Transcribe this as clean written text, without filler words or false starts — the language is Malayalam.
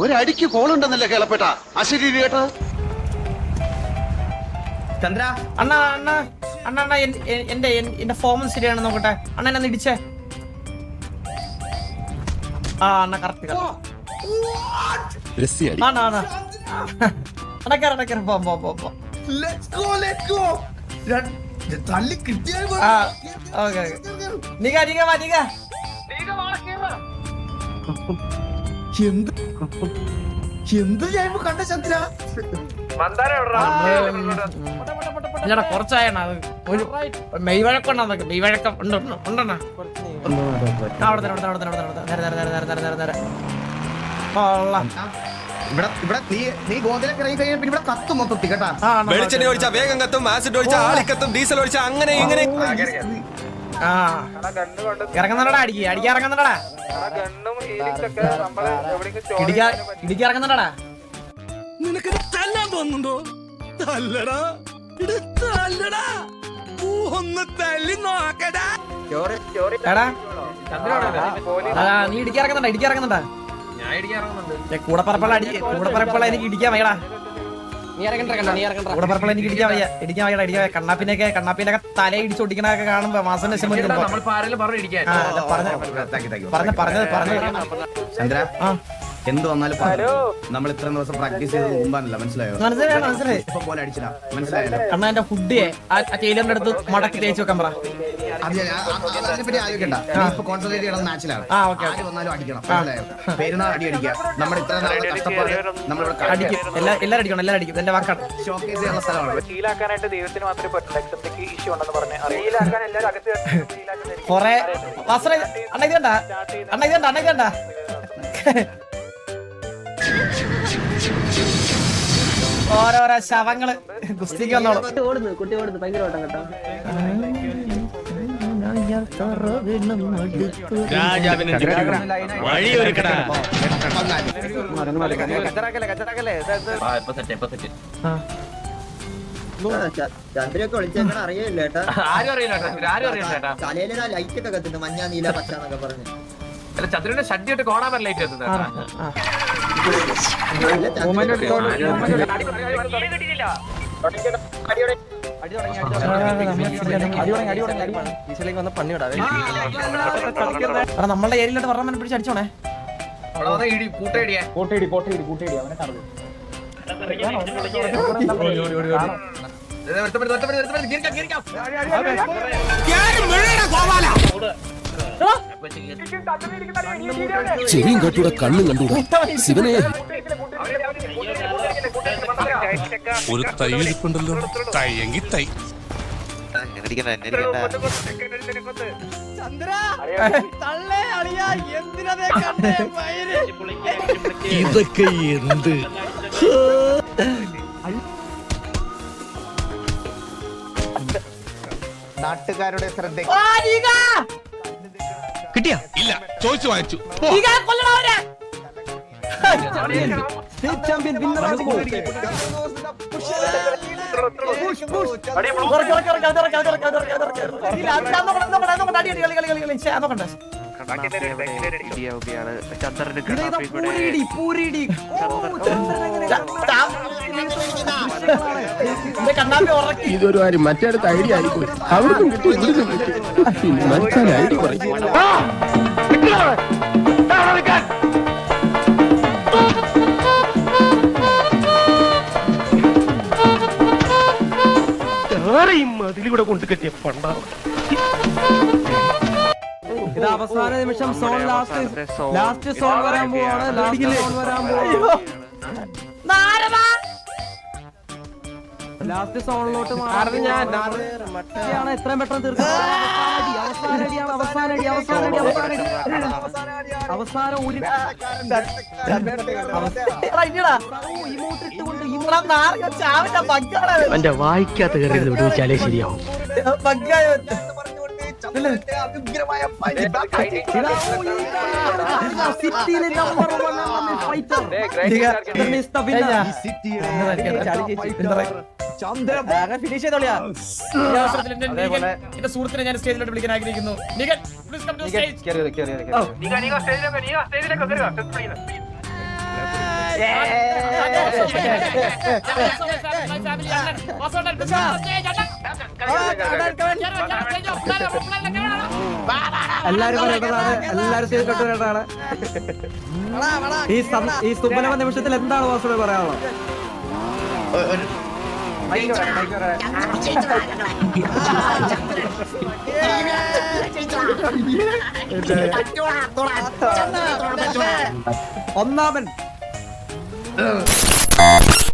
ഒരടിക്ക് കോളുണ്ടെന്നല്ലേ കേളപ്പെട്ട അശരീരി കേട്ടത്. ചന്ദ്ര അണ്ണാ അണ്ണാ അണ്ണാ അണ്ണാ എന്റെ ഫോം ശരിയാണെന്ന് നോക്കട്ടെ. അണ്ണ എന്നെ ഇടിച്ചേ. ആ അണ്ണ കറക്റ്റ് അണ്ണാ അണ്ണാ അടക്കറ പോ. തല്ലി കിട്ടിയാൽ എന്ത് ഞാൻ കണ്ട ചന്ദ്ര ഇല്ലടാ കുറച്ചായണ അത് ഒരു മെയ് വഴക്കുണ്ടാ മെയ് വഴക്കം ഉണ്ടെണ്ണ അവിടെ നീ ഗോതയിലൊക്കെ ഇറങ്ങി കഴിഞ്ഞാൽ ഇവിടെ കത്തും മൊത്തത്തിൽ കേട്ടാ. വെളിച്ചെണ്ണ ഒഴിച്ചാ വേഗം കത്തും, ആസിഡ് ഒഴിച്ചാ ആളിക്കത്തും, ഡീസൽ ഒഴിച്ചാ അങ്ങനെ ഇങ്ങനെ. ഇറങ്ങുന്നടാ അടിക്കാൻ ഇറങ്ങുന്നടാ ഇടിക്കാൻ ഇറങ്ങുന്നടാ. നിനക്ക് തല്ലാൻ തോന്നുന്നുണ്ടോ? തല്ലടാ തല്ലടാ, ഒന്ന് തല്ലി നോക്കടാ. എടാ നീ ഇടിക്കാറങ്ങുന്നുണ്ടാ കൂടപ്പറപ്പുള്ള എനിക്ക് ഇടിക്കാൻ വയ്യടാ. കൂടപ്പറപ്പുള്ള എനിക്ക് ഇടിക്കാൻ വയ്യ. കണ്ണാപ്പിനൊക്കെ തല ഇടിച്ചൊടിക്കണൊക്കെ കാണുമ്പോ മാസം ലക്ഷം ചന്ദ്ര എന്ത് വന്നാലും നമ്മൾ ഇത്ര ദിവസം പ്രാക്ടീസ് ചെയ്ത് മുമ്പാണല്ലോ. മനസ്സിലായോ? ഇപ്പൊ പോലെ അടിച്ചില്ല. മനസ്സിലായല്ലോ? അണ്ണാ എന്റെ ഫുഡ് ആ ടൈലറിന്റെ അടുത്ത് മടക്കി തേച്ച് വെക്കാൻ പറ. അതിനെപ്പറ്റി ആലോചിക്കണ്ട. ഇപ്പൊ കോൺസെൻട്രേറ്റ് ചെയ്യണം മാച്ചിലാണ്. ആര് വന്നാലും അടിക്കണം. പെരുന്നാൾ അടി അടിക്കുക. നമ്മുടെ ഇത്ര കഷ്ടപ്പാട് എല്ലാരും അടിക്കും. എന്റെ വാക്കാണ്. ഷോക്കേസ് ചെയ്യാനുള്ള സ്ഥലമാണ്. കൊറേ അണ്ണ ഇതണ്ട ഓരോരോ ശവങ്ങള് ഗുസ്തിക്ക് വന്നോളൂ. കുട്ടി ഓടുന്നു ഭയങ്കര ഓട്ടം കേട്ടോ. ചന്ദ്രയൊക്കെ വിളിച്ചേക്കണ അറിയില്ല കേട്ടാ. തലയില് ലൈറ്റ് ഒക്കെ കത്തുന്നു, മഞ്ഞ നീല പച്ച എന്നൊക്കെ പറഞ്ഞു. ചന്ദ്രന്റെ ഷഡ്ഡിട്ട് കോണാൻ ലൈറ്റ് നമ്മളുടെ ഏരിയയിലോട്ട് പറഞ്ഞ പിടിച്ച് അടിച്ചോണേ. ചെവിയും കട്ടൂടെ കണ്ണും കണ്ടൂടാ ശിവനെ. ഒരു തൈ ഇരിപ്പുണ്ടല്ലോ, തൈയെങ്കി തൈ. ഇതൊക്കെ എന്ത് നാട്ടുകാരുടെ ശ്രദ്ധ കിട്ടിയ ഇല്ല, ചോദിച്ചു വാങ്ങിച്ചു. ഇതൊരു കാര്യം മറ്റേടത്ത് ഐഡിയ ആയിരിക്കും. അവർക്കും കിട്ടും, ഇവർക്കും കിട്ടും. മറ്റേ ഐഡിയ പറയും. അതിലൂടെ കൊണ്ട് കെട്ടിയ പണ്ടാണ്. ഇത് അവസാന നിമിഷം സോൺ ലാസ്റ്റ് സോൺ വരാൻ പോവാണ്. ലാസ്റ്റ് സോണിലോട്ട് എത്രയും പെട്ടെന്ന് തീർക്കും. അവസാനം ഒരു എന്റെ വായിക്കാത്ത കയറി വിടുവിച്ചാലേ ശരിയാവും. ഫിനിഷ് ചെയ്തോളിയാ ഈ അവസരത്തിൽ എന്റെ സുഹൃത്തിനെ ഞാൻ സ്റ്റേജിലോട്ട് വിളിക്കാൻ ആഗ്രഹിക്കുന്നു. നികൻ, please come to the stage. എല്ലാരും സ്റ്റേജ് കെട്ടുവരേണ്ടതാണ്. ഈ സുബലമ നിമിഷത്തിൽ എന്താണ് വാസുദേവ പറയാനുള്ളത്? ഒന്നാമൻ